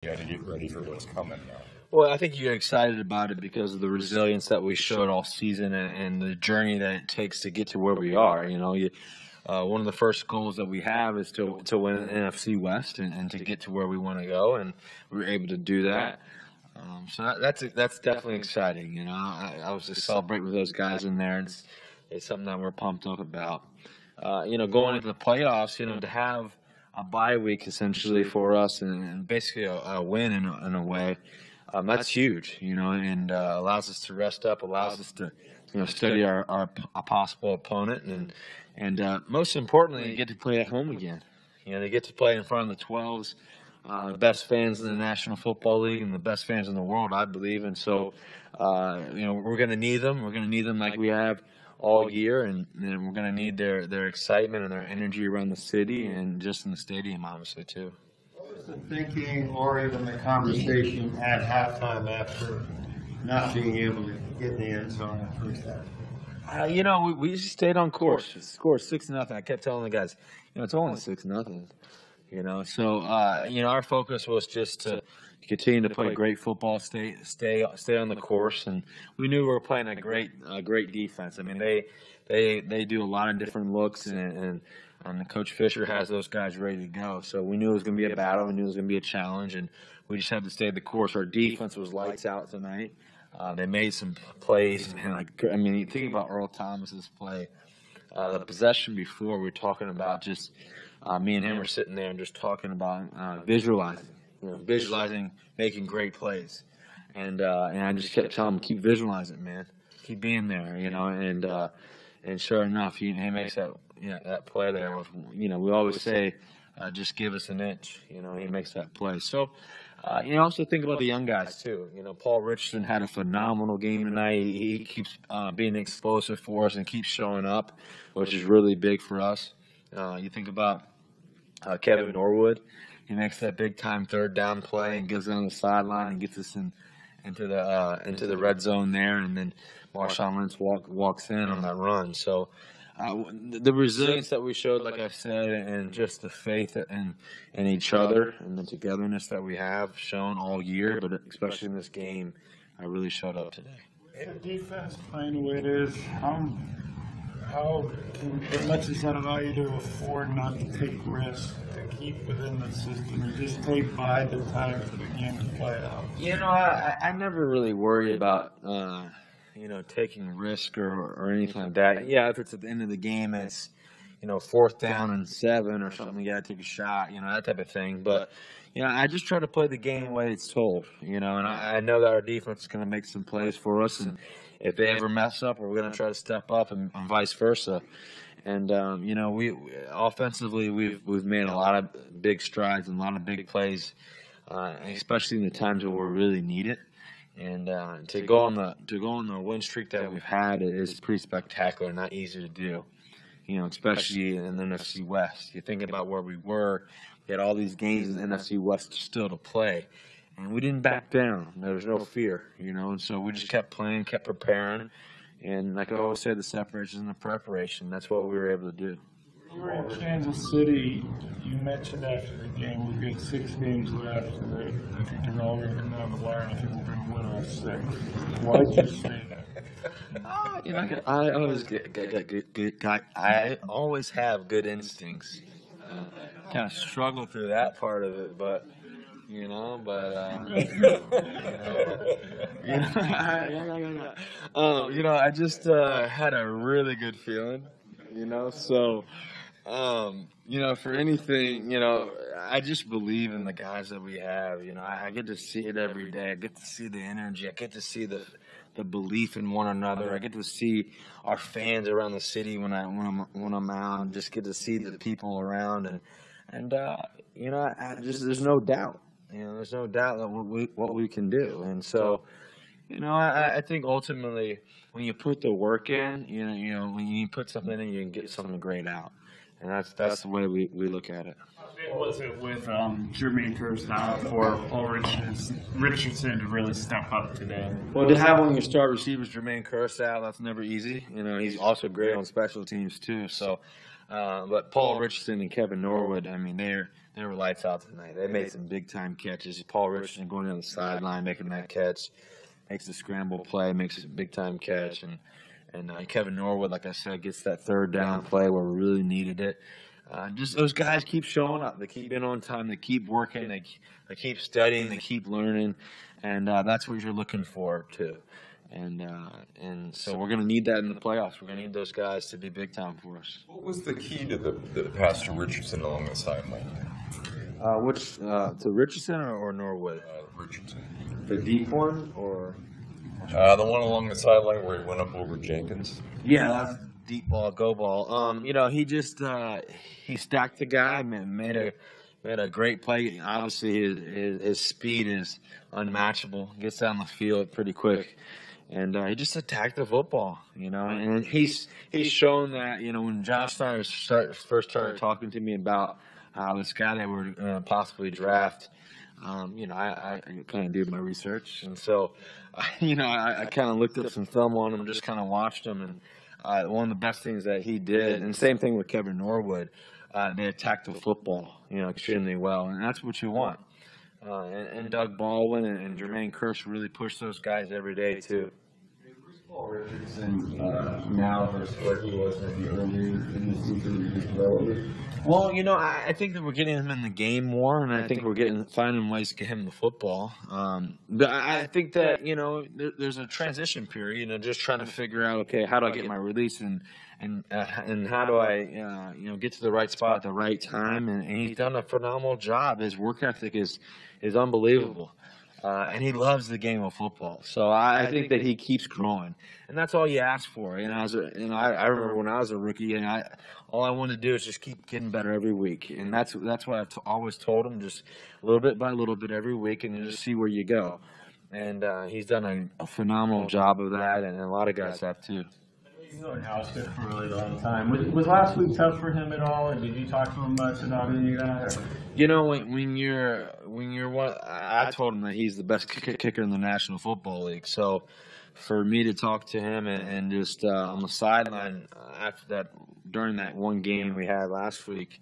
You got to get ready for what's coming now. Well, I think you get excited about it because of the resilience that we showed all season and the journey that it takes to get to where we are. One of the first goals that we have is to win an NFC West and to get to where we want to go, and we were able to do that. That's definitely exciting. I was just celebrating with those guys in there. It's something that we're pumped up about. Going into the playoffs, to have a bye week essentially for us and basically a win in a way, that's huge. And allows us to rest up, allows us to study our possible opponent, and most importantly, you get to play at home again. They get to play in front of the 12s. The best fans in the National Football League and the best fans in the world, I believe. And so, we're going to need them. We're going to need them like we have all year, and we're going to need their excitement and their energy around the city and just in the stadium, obviously, too. What was the thinking or even the conversation at halftime after not being able to get in the end zone in the first half? We just stayed on course. Score 6-0. I kept telling the guys, it's only 6-0. So our focus was just to continue to play great football, stay on the course, and we knew we were playing a great defense. I mean, they do a lot of different looks, and Coach Fisher has those guys ready to go. So we knew it was going to be a battle, we knew it was going to be a challenge, and we just had to stay the course. Our defense was lights out tonight. They made some plays, man. You think about Earl Thomas's play. The possession before, we were talking about just me and him were sitting there and just talking about visualizing making great plays, and I just kept telling him, keep visualizing, man, keep being there, and sure enough, he makes that play there. We always say, just give us an inch, he makes that play. So. Also think about the young guys, too. Paul Richardson had a phenomenal game tonight. He keeps being explosive for us and keeps showing up, which is really big for us. You think about Kevin Norwood. He makes that big-time third down play and gives it on the sideline and gets us into the red zone there, and then Marshawn Lynch walks in on that run. So the resilience that we showed, like I said, and just the faith in each other and the togetherness that we have shown all year, but especially in this game, I really showed up today. The defense playing the way it is, how much does that allow you to afford not to take risks, to keep within the system, and just take by the time for the game to play out? I never really worry about taking risk or anything like that. Yeah, if it's at the end of the game, it's 4th down and 7 or something, you got to take a shot, that type of thing. But I just try to play the game the way it's told, and I know that our defense is going to make some plays for us, and if they ever mess up, we're going to try to step up, and vice versa. And we offensively we've made a lot of big strides and a lot of big plays, especially in the times where we really need it. And to go on the win streak that we've had is pretty spectacular, not easy to do. Especially in the NFC West. You think about where we were. We had all these games in the NFC West still to play, and we didn't back down. There was no fear, and so we just kept playing, kept preparing, and like I always say, the separation and the preparation. That's what we were able to do. You were in Kansas City. You mentioned after the game we've got 6 games left. I think they're all going to come down the wire, and I think we're going to win all 6. Why'd you say that? I always get good. I always have good instincts. Kind of struggle through that part of it, but I just had a really good feeling, so. For anything, I just believe in the guys that we have. I get to see it every day. I get to see the energy. I get to see the belief in one another. I get to see our fans around the city when I'm out, and just get to see the people around, and there's no doubt. There's no doubt that what we can do, and so. I think ultimately when you put the work in, when you put something in, you can get something great out. And that's the way we look at it. How big was it with Jermaine Kershaw for Paul Richardson to really step up today? Well, to have one of your star receivers, Jermaine Kershaw, that's never easy. He's also great on special teams too. So, but Paul Richardson and Kevin Norwood, they're they were lights out tonight. They made some big-time catches. Paul Richardson going down the sideline, making that catch, makes a scramble play, makes a big-time catch. And Kevin Norwood, like I said, gets that third down play where we really needed it. Just those guys keep showing up. They keep being on time. They keep working. They keep studying. They keep learning. And that's what you're looking for, too. And so we're going to need that in the playoffs. We're going to need those guys to be big time for us. What was the key to the pass to Richardson along the sideline? To Richardson or Norwood? Richardson. The deep one or? The one along the sideline where he went up over Jenkins. Yeah, that's deep ball, go ball. He just he stacked the guy, made a great play. Obviously, his speed is unmatchable. Gets down the field pretty quick. And he just attacked the football, and he's shown that, when Josh Steiner first started talking to me about this guy that we're going to possibly draft, I kind of did my research. And so, I kind of looked at some film on him, just kind of watched him. And one of the best things that he did, and same thing with Kevin Norwood, they attacked the football, extremely well. And that's what you want. And Doug Baldwin and Jermaine Kearse really push those guys every day, too. Paul Richardson now versus where he was maybe earlier in the season development? Well, I think that we're getting him in the game more, and I think we're finding ways to get him the football. But I think that, there's a transition period, just trying to figure out, okay, how do I get my release and how do I, get to the right spot at the right time? And he's done a phenomenal job. His work ethic is unbelievable. And he loves the game of football. So I think that he keeps growing. And that's all you ask for. I remember when I was a rookie, and all I wanted to do is just keep getting better every week. And that's what I've always told him, just a little bit by little bit every week, and just see where you go. And he's done a phenomenal job of that, and a lot of guys have too. He's known Houston for a really long time. Was last week tough for him at all, or did you talk to him much about any of that? When you're one, I told him that he's the best kicker in the National Football League. So for me to talk to him and just on the sideline after that, during that one game we had last week,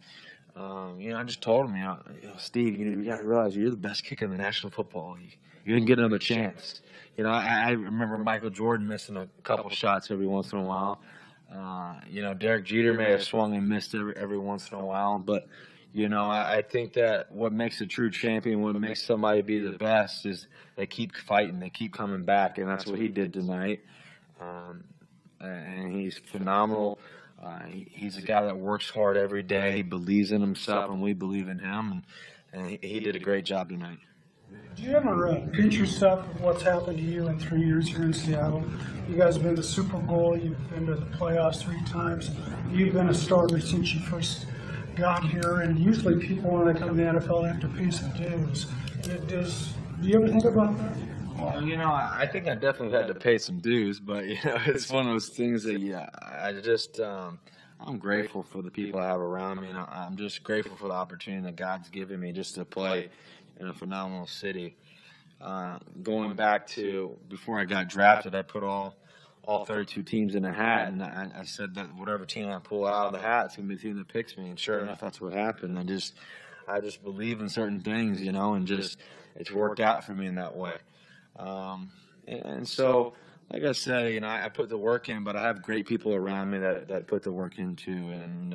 I just told him, Steve, you got to realize you're the best kicker in the National Football League. You didn't get another chance. I remember Michael Jordan missing a couple shots every once in a while. Derek Jeter may have swung and missed every once in a while. But, I think that what makes a true champion, what makes somebody be the best is they keep fighting, they keep coming back. And that's what he did tonight. And he's phenomenal. He's a guy that works hard every day. He believes in himself, and we believe in him. And he did a great job tonight. Do you ever pinch yourself with what's happened to you in 3 years here in Seattle? You guys have been to the Super Bowl. You've been to the playoffs 3 times. You've been a starter since you first got here. And usually people, when they come to the NFL, they have to pay some dues. Do you ever think about that? Well, I think I definitely had to pay some dues. But, it's one of those things that, I just I'm grateful for the people I have around me. And I'm just grateful for the opportunity that God's given me just to play in a phenomenal city. Going back to before I got drafted, I put all 32 teams in a hat, and I said that whatever team I pull out of the hat, it's gonna be the team that picks me. And sure enough, that's what happened. I just believe in certain things, and just it's worked out for me in that way. And so, like I said, I put the work in, but I have great people around me that put the work in too, and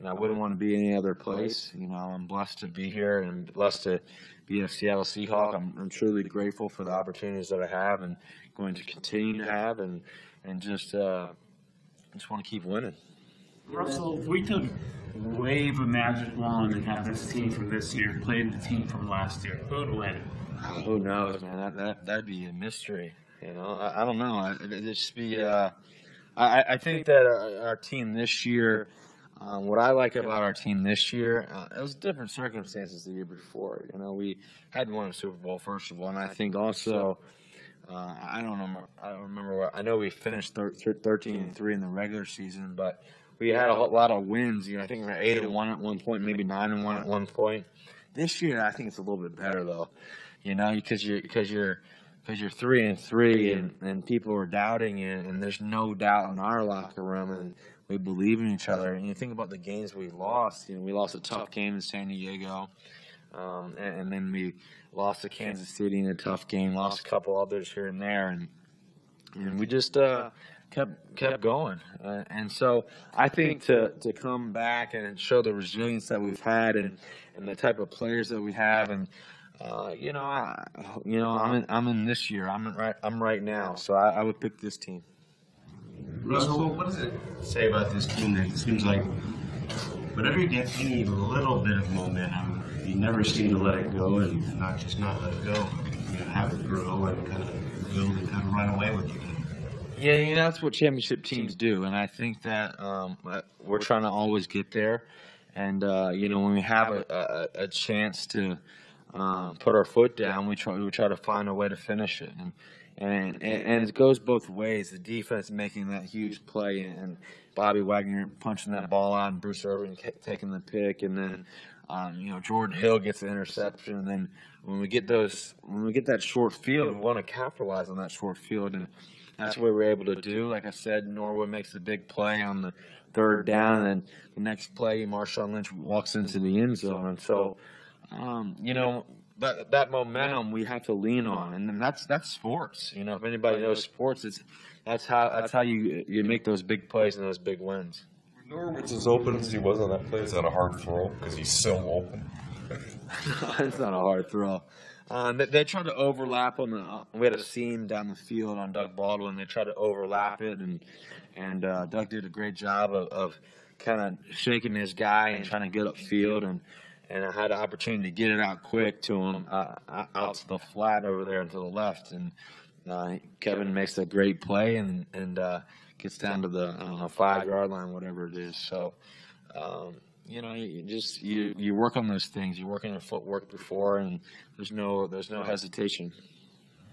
I wouldn't want to be any other place. I'm blessed to be here and blessed to be a Seattle Seahawk. I'm truly grateful for the opportunities that I have and going to continue to have, and just want to keep winning. Russell, if we could wave a magic wand and have this team from this year play the team from last year, who would win? Who knows, man? That'd be a mystery. I don't know. It'd just be. I think that our team this year. What I like about our team this year, it was different circumstances the year before. We hadn't won a Super Bowl, first of all, and I think also, I don't remember. I know we finished 13-3 in the regular season, but we had a lot of wins. I think we were 8-1 at one point, maybe 9-1 at one point. This year, I think it's a little bit better though. Because you're 3-3, and people are doubting you, and there's no doubt in our locker room, and we believe in each other. And you think about the games we lost. We lost a tough game in San Diego, and then we lost to Kansas City in a tough game. Lost a couple others here and there, and we just kept going. And so I think to come back and show the resilience that we've had and the type of players that we have, and I'm in this year. I'm right now. So I would pick this team. Russell, what does it say about this team that it seems like whenever you get any little bit of momentum, you never seem to let it go, and not let it go, have it grow and kind of build and kind of run away with it? Yeah, that's what championship teams do, and I think that we're trying to always get there. And when we have a chance to put our foot down, we try to find a way to finish it. And it goes both ways. The defense making that huge play, and Bobby Wagner punching that ball out, and Bruce Irvin taking the pick, and then Jordan Hill gets the interception. And then when we get that short field, we want to capitalize on that short field, and that's what we're able to do. Like I said, Norwood makes a big play on the third down, and then the next play, Marshawn Lynch walks into the end zone. And so, that momentum we have to lean on, and then that's sports. If anybody knows sports, that's how you make those big plays and those big wins. Norwood's as open as he was on that play. Is that a hard throw? Because he's so open. It's not a hard throw. They tried to overlap on we had a seam down the field on Doug Baldwin. They tried to overlap it, and Doug did a great job of kind of shaking his guy and trying to get upfield, and I had an opportunity to get it out quick to him out to the flat over there and to the left, and Kevin makes a great play and gets down to the 5-yard line, whatever it is. So. You work on those things. You work on your footwork before, and there's no hesitation.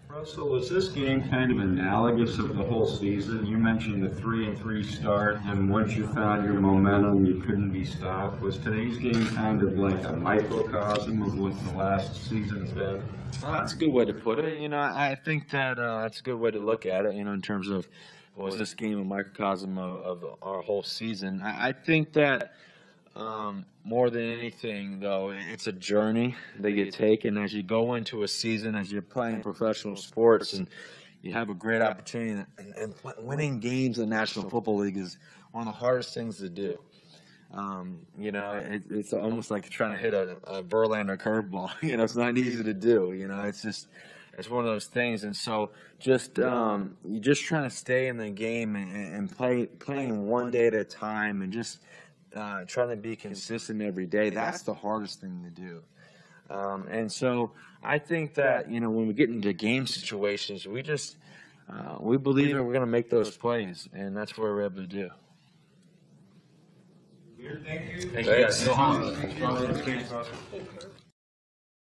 Russell, was this game kind of analogous of the whole season? You mentioned the 3-3 start, and once you found your momentum, you couldn't be stopped. Was today's game kind of like a microcosm of what the last season's been? Well, that's a good way to put it. I think that that's a good way to look at it. In terms of was this game a microcosm of our whole season? I think that. More than anything, though, it's a journey that you take, and as you go into a season, as you're playing professional sports, and you have a great opportunity, and winning games in the National Football League is one of the hardest things to do. It's almost like trying to hit a Verlander curveball. It's not easy to do. It's one of those things, and so you're just trying to stay in the game and playing one day at a time, and just trying to be consistent every day. That's the hardest thing to do. And so I think that, when we get into game situations, we believe that we're going to make those plays, and that's what we're able to do. Thank you. Thank you guys.